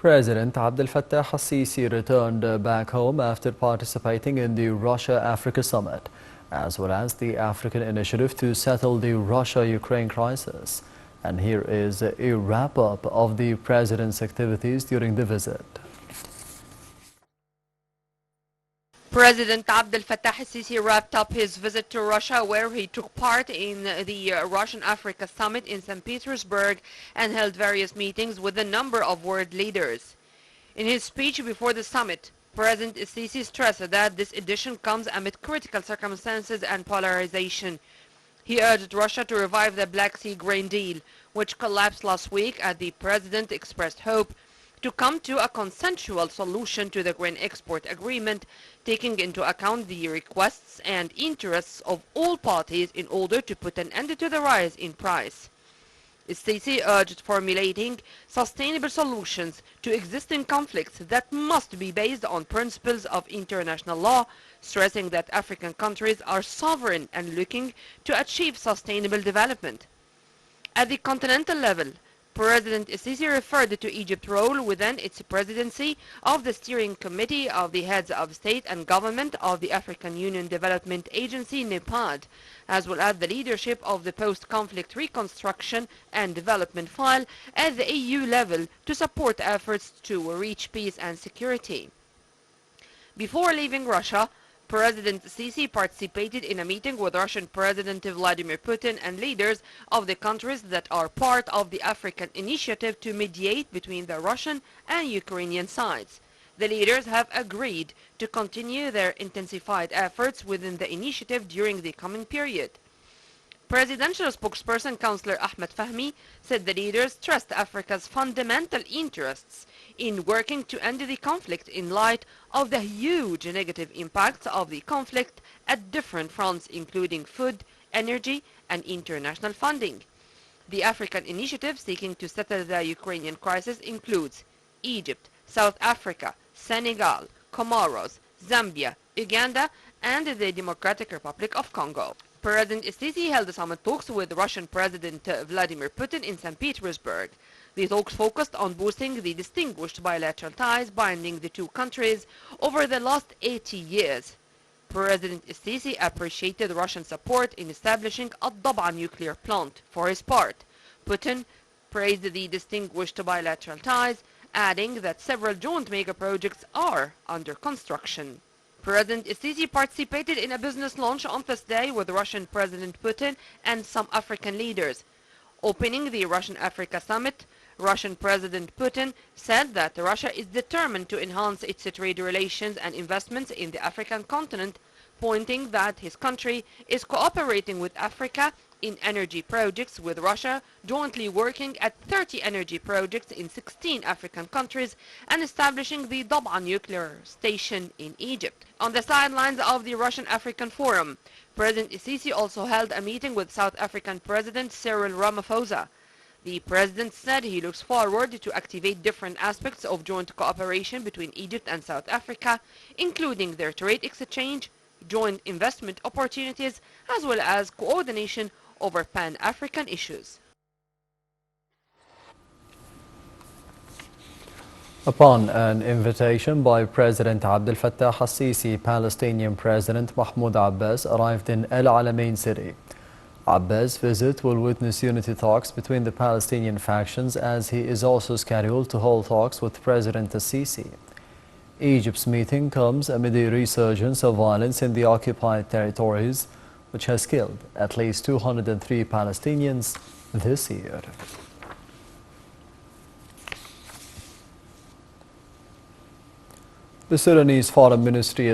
President Abdel Fattah al-Sisi returned back home after participating in the Russia-Africa Summit, as well as the African Initiative to settle the Russia-Ukraine crisis. And here is a wrap-up of the President's activities during the visit. President Abdel Fattah al-Sisi wrapped up his visit to Russia, where he took part in the Russian-Africa Summit in St. Petersburg and held various meetings with a number of world leaders. In his speech before the summit, President al-Sisi stressed that this edition comes amid critical circumstances and polarization. He urged Russia to revive the Black Sea grain deal, which collapsed last week, as the president expressed hope to come to a consensual solution to the grain export agreement, taking into account the requests and interests of all parties in order to put an end to the rise in price. Sisi urged formulating sustainable solutions to existing conflicts that must be based on principles of international law, stressing that African countries are sovereign and looking to achieve sustainable development. At the continental level, President Sisi referred to Egypt's role within its presidency of the Steering Committee of the Heads of State and Government of the African Union Development Agency, NEPAD, as well as the leadership of the Post-Conflict Reconstruction and Development File at the EU level to support efforts to reach peace and security. Before leaving Russia, President Sisi participated in a meeting with Russian President Vladimir Putin and leaders of the countries that are part of the African Initiative to mediate between the Russian and Ukrainian sides. The leaders have agreed to continue their intensified efforts within the initiative during the coming period. Presidential spokesperson Councillor Ahmed Fahmy said the leaders stressed Africa's fundamental interests in working to end the conflict in light of the huge negative impacts of the conflict at different fronts, including food, energy, and international funding. The African initiative seeking to settle the Ukrainian crisis includes Egypt, South Africa, Senegal, Comoros, Zambia, Uganda, and the Democratic Republic of Congo. President Sisi held summit talks with Russian President Vladimir Putin in St. Petersburg. The talks focused on boosting the distinguished bilateral ties binding the two countries over the last 80 years. President Sisi appreciated Russian support in establishing a Dab'a nuclear plant. For his part, Putin praised the distinguished bilateral ties, adding that several joint mega projects are under construction. President Sisi participated in a business launch on Thursday with Russian President Putin and some African leaders. Opening the Russian-Africa Summit, Russian President Putin said that Russia is determined to enhance its trade relations and investments in the African continent, pointing that his country is cooperating with Africa in energy projects, with Russia jointly working at 30 energy projects in 16 African countries and establishing the Dab'a nuclear station in Egypt. On the sidelines of the Russian-African Forum, President Sisi also held a meeting with South African President Cyril Ramaphosa. The president said he looks forward to activate different aspects of joint cooperation between Egypt and South Africa, including their trade exchange, joint investment opportunities, as well as coordination over Pan-African issues. Upon an invitation by President Abdel Fattah al-Sisi, Palestinian President Mahmoud Abbas arrived in El Alamein city. Abbas' visit will witness unity talks between the Palestinian factions, as he is also scheduled to hold talks with President al-Sisi. Egypt's meeting comes amid a resurgence of violence in the occupied territories, which has killed at least 203 Palestinians this year. The Sudanese Foreign Ministry